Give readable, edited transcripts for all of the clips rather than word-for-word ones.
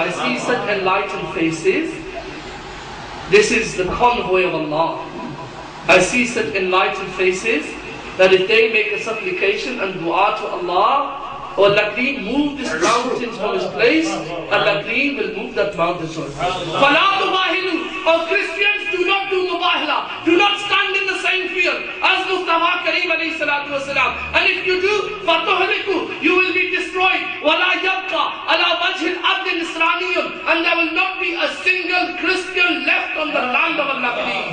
I see such enlightened faces. This is the convoy of Allah. I see such enlightened faces that if they make a supplication and dua to Allah, oh Allah Kareem, move this mountain from its place, Allah Kareem will move that mountain from its place. فَلَا تُبَاهِلُوا. Oh Christians, do not do mubahila. Do not stand in the same field as Mustafa Kareem alayhi salatu wasalam. And if you do, فَتُهْلِكُوا, you will be destroyed. وَلَا يَبْقَى عَلَى وَجْهِ الْأَرْضِ نِصْرَانِيٌّ. And there will not be a single Christian left on the land of Allah Kareem.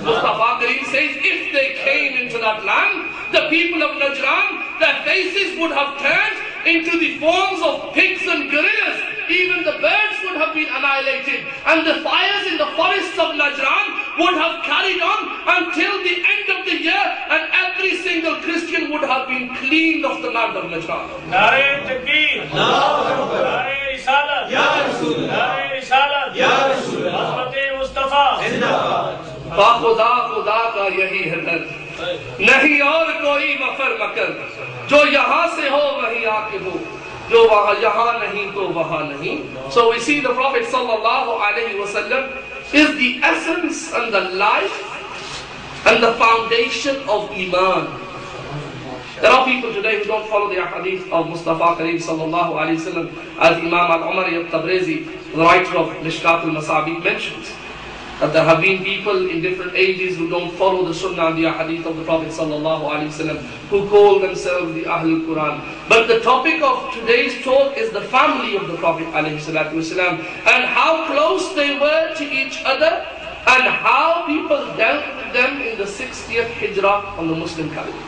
Mustafa Kareem says, if they came into that land, the people of Najran, their faces would have turned into the forms of pigs and gorillas. Even the birds would have been annihilated. And the fires in the forests of Najran would have carried on until the end of the year, and every single Christian would have been cleaned of the land of Najran. Nare Takbir, Nare Risalat, Ya Rasul, Nare Risalat, Ya Rasul, Hazrat Mustafa, Zindabad. खुदा खुदा का यही है दर, नहीं और कोई muffle मकर, जो यहाँ से हो वहीं आके हो, जो वहाँ यहाँ नहीं तो वहाँ नहीं. So we see the Prophet sallallahu alaihi wasallam is the essence and the life and the foundation of Iman. There are people today who don't follow the ahadith of Mustafa Kareem sallallahu alaihi wasallam, as Imam al-Umari al-Tabrizi, the writer of Mishkat al-Masabih, mentions. That there have been people in different ages who don't follow the Sunnah and the Hadith of the Prophet sallallahu alaihi wasallam, who call themselves the Ahlul Quran. But the topic of today's talk is the family of the Prophet alayhi salatu wasallam, and how close they were to each other, and how people dealt with them in the 60th Hijrah on the Muslim calendar.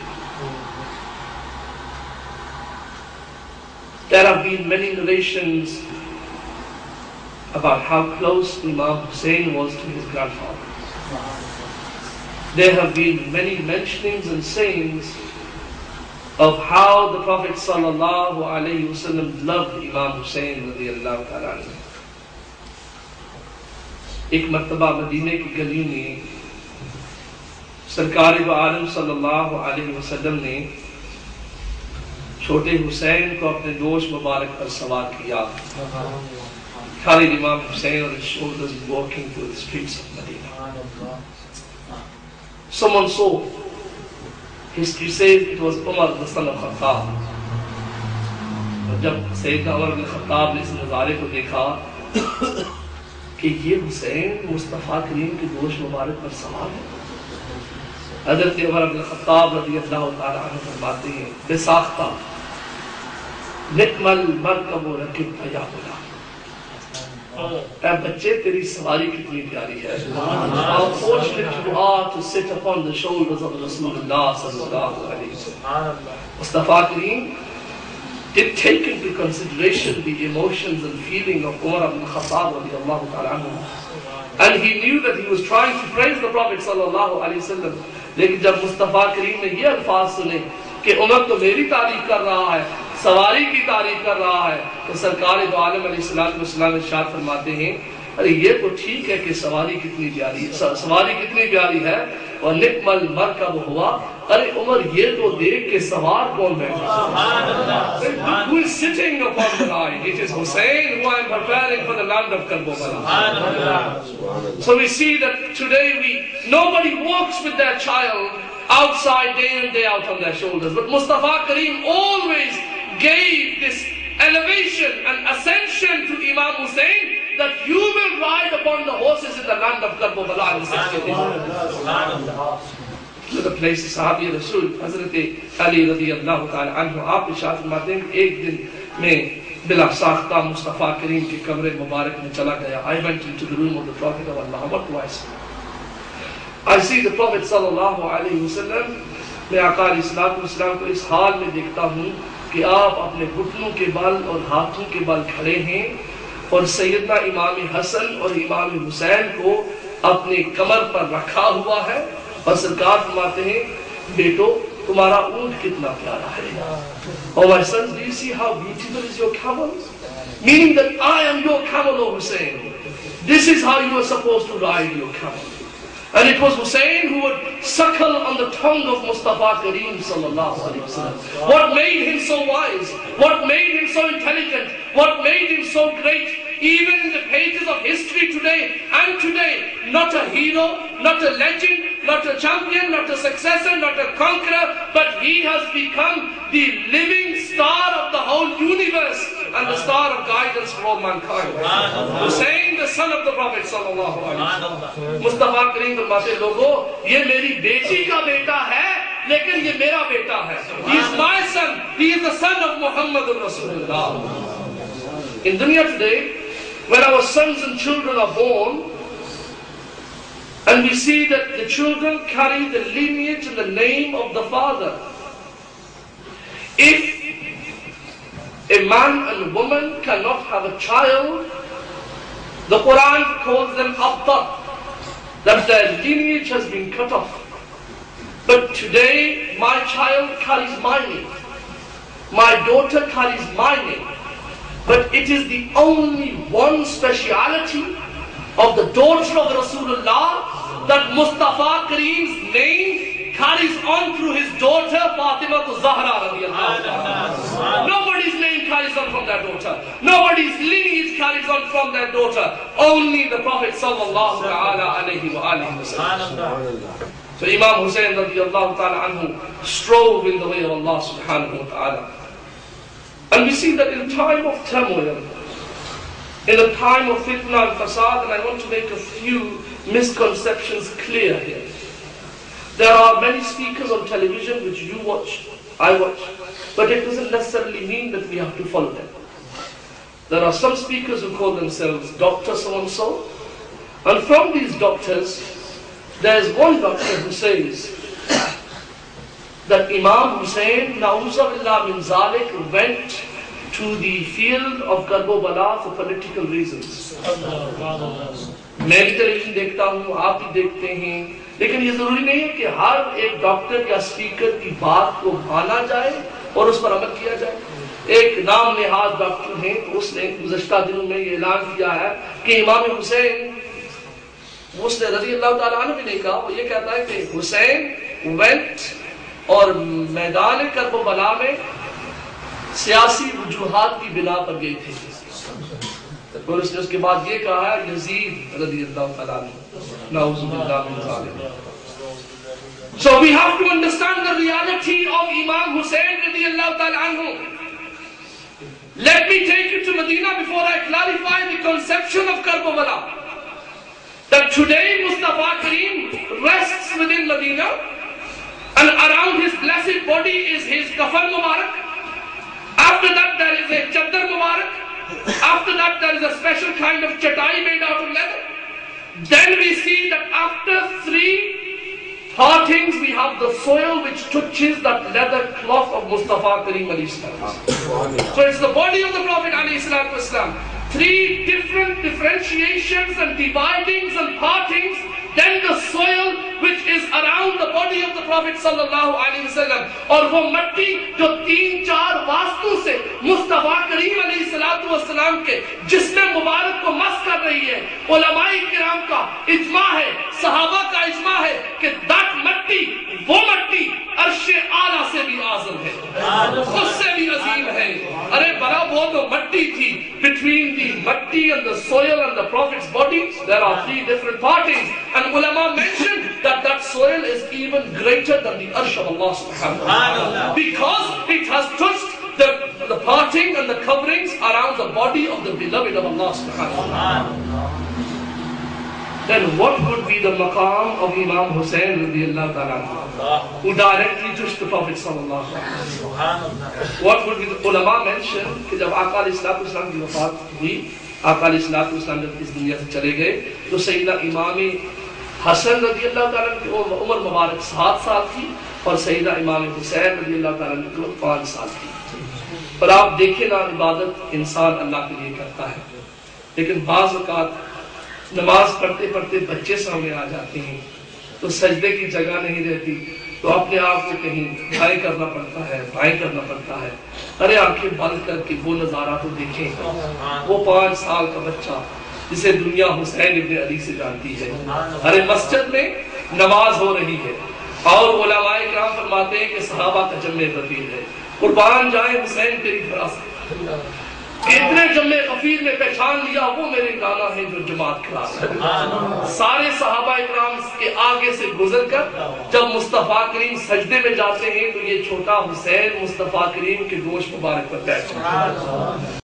There have been many narrations about how close Imam Hussein was to his grandfather. There have been many mentionings and sayings of how the Prophet sallallahu alaihi wasallam loved Imam Hussein radiyallahu ta'ala anhu. एक मर्तबा मदीने की गली में सरकार आलम सल्लल्लाहु अलैहि वसल्लम ने छोटे हुसैन को अपने दोष मुबारक पर सवार किया. Carried Imam Hussein on his shoulders and walking through the streets of Medina. Someone saw. History says it was Umar the son of Khattab. और जब सैयदना उमर बिन खत्ताब ने इस नज़ारे को देखा कि ये हुसैन मुस्तफ़ा करीम के दोष मुबारक पर सवार है, हज़रत उमर बिन खत्ताब रज़ियल्लाहु ताला अन्हु फरमाते हैं, बेसाख्ता निकमल मरकब रकिब या गुलाम. बच्चे तेरी सवारी कितनी प्यारी है. How fortunate you are to sit upon the shoulders of Rasulullah sallallahu alaihi wasallam. Mustafa Kareem did take into consideration the emotions and feeling of Umar ibn Khattab radiyallahu ta'ala anhu, and he knew that he was trying to praise the Prophet sallallahu alaihi wasallam. लेकिन जब मुस्तफ़ा करीम ने ये अल्फाज सुने कि उमर तो मेरी तारीफ कर रहा है, सवारी की तारीफ कर रहा है, तो सरकार दो आलम अलैहिस्सलाम इरशाद फरमाते हैं, अरे ये तो ठीक है कि सवारी कितनी प्यारी है, और निकमल मरकब हुआ. अरे उमर ये तो देख के सवार कौन बैठा? Who is sitting upon the line? It is Hussein who I am preparing for the land of Karbala. So we see that today nobody walks with their child outside day in day out on their shoulders, but Mustafa Kareem always gave this elevation and ascension to Imam Hussein, that you will ride upon the horses in the land of Karbala in the 60th. To the place Sahabi Rasul Hazrat Ali radiyallahu ta'ala anhu, आप इरशाद फरमाते हैं एक दिन मैं बिला साख्ता मुस्तफ़ा करीम के कमरे मुबारक में चला गया. I went into the room of the Prophet of Allah. What do I see? I see the Prophet sallallahu alaihi wasallam. मैं आका अलैहिस्सलाम को इस हाल में देखता हूँ कि आप अपने घुटनों के बल और हाथों के बल खड़े हैं, और सैयदना इमाम हसन और इमाम हुसैन को अपने कमर पर रखा हुआ है, और सरकार फरमाते हैं, बेटो तुम्हारा ऊंट कितना प्यारा है. Oh my sons, do you see how beautiful is your camel? Meaning that I am your camel, O Hussein. This is how you are supposed to ride your camel. And it was Hussein who would suckle on the tongue of Mustafa Kareem sallallahu alaihi wasallam. What made him so wise? What made him so intelligent? What made him so great? even in the pages of history today and today, not a hero, not a legend, not a champion, not a successor, not a conqueror, but he has become the living star of the whole universe and the star of guidance for all mankind. Hussein, the son of the Prophet sallallahu alaihi wasallam. Mustafa Kareem फरमाते लोगों, ये मेरी बेटी का बेटा है, लेकिन ये मेरा बेटा है. He is my son. He is the son of Muhammadur Rasulullah. In dunya today, when our sons and children are born, and we see that the children carry the lineage and the name of the father. If a man and woman cannot have a child, the Quran calls them abtar, that their lineage has been cut off. But today, my child carries my name. My daughter carries my name. But it is the only one speciality of the daughter of Rasulullah that Mustafa Kareem's name carries on through his daughter Fatima Zahra radiyallahu anha. Nobody's name carries on from that daughter. Nobody's lineage carries on from that daughter. Only the Prophet sallallahu alayhi wa sallam. So Imam Hussein radiyallahu ta'ala anhu strove in the way of Allah subhanahu wa ta'ala. And we see that in time of turmoil, in a time of fitna and fasad, and I want to make a few misconceptions clear here. There are many speakers on television which you watch, I watch, but it doesn't necessarily mean that we have to follow them. There are some speakers who call themselves Dr. so-and-so, and from these doctors, there is one doctor who says that Imam Hussein, na'uzubillah min zalik, went to the field of Karbala for political reasons. मैं भी television देखता हूँ, आप भी देखते हैं, लेकिन ये जरूरी नहीं है कि हर एक डॉक्टर या स्पीकर की बात को माना जाए और उस पर अमल किया जाए. एक नाम नेहाद डॉक्टर हैं, तो उसने गुज़श्ता दिनों में ये ऐलान किया है कि इमाम हुसैन, उसने रज़ी अल्लाह ताला अन्हु भी नहीं कहा, वो ये कहता है कि हुसैन वेंट और मैदान करबला में सियासी वजूहात की बिना पर गई थी. और उसने उसके बाद ये कहा है यजीद रज़ियल्लाहु ताला अन्हु नाउज़ुबिल्लाह मिन ज़ालिक. So we have to understand the reality of Imam Hussein radiallahu ta'ala anhu. Let me take you to Medina before I clarify the conception of Karbala. That today Mustafa Kareem rests within Medina, and around his blessed body is his kafan Mubarak. After that there is a chadar Mubarak. After that there is a special kind of chatai made out of leather. Then we see that after 3 partings we have the soil which touches that leather cloth of Mustafa Kareem alayhi salam. So it's the body of the Prophet alayhi salatu wasalam. 3 different differentiations and dividings and partings. Then the soil which is around the body of the Prophet sallallahu alaihi wasallam. और वो मट्टी जो 3-4 वास्तु से मुस्तफा करीम अलैहि सलातु वस्सलाम के जिस्म मुबारक को मस कर रही है. उलमाए किराम का इज्मा है, सहाबा का इज्मा है कि that मट्टी, वो मट्टी अर्शे आला से भी आज़म है, उससे भी अजीम है. अरे बड़ा वो तो मट्टी थी. Between the matti and the soil and the Prophet's body, there are 3 different partings. And ulama mentioned that that soil is even greater than the arsh of Allah subhanahu wa ta'ala, because it has touched the parting and the coverings around the body of the beloved of Allah subhanahu wa ta'ala. Then what would be the maqam of Imam Hussein radiyallahu ta'ala, who directly touched the Prophet sallallahu alaihi wasallam? What would be the ulama mentioned कि जब आका अलैहिस्सलातु वस्सलाम की वफात हुई, आका अलैहिस्सलातु वस्सलाम जब इस दुनिया से चले गए, तो सैयदा इमाम हसन रज़ियल्लाहु ताला की उम्र मुबारक 7 साल थी और सैयदा इमाम हुसैन रज़ियल्लाहु ताला की उम्र 5 साल थी. पर आप देखें ना, इबादत इंसान अल्लाह के लिए करता है, लेकिन बाज़ औक़ात नमाज पढ़ते पढ़ते बच्चे सामने आ जाते हैं तो सजदे की जगह नहीं रहती, तो अपने आप को कहीं दाएं करना पड़ता है, बाएं करना पड़ता है. अरे आंखें बंद करके वो नज़ारा तो देखें, वो 5 साल का बच्चा जिसे दुनिया हुसैन इब्न अली से जानती है. अरे मस्जिद में नमाज हो रही है और उलमाए किराम फरमाते हैं कि सहाबा का जम्मे गफीर है, कुर्बान जाए हुसैन तेरी फरासत. इतने जम्मे गफीर ने पहचान लिया वो मेरे गाना है जो जमात खराब है। सारे सहाबा इकराम के आगे से गुजर कर जब मुस्तफा करीम सजदे में जाते हैं तो ये छोटा हुसैन मुस्तफा करीम के गोश मुबारक पर बैठता है।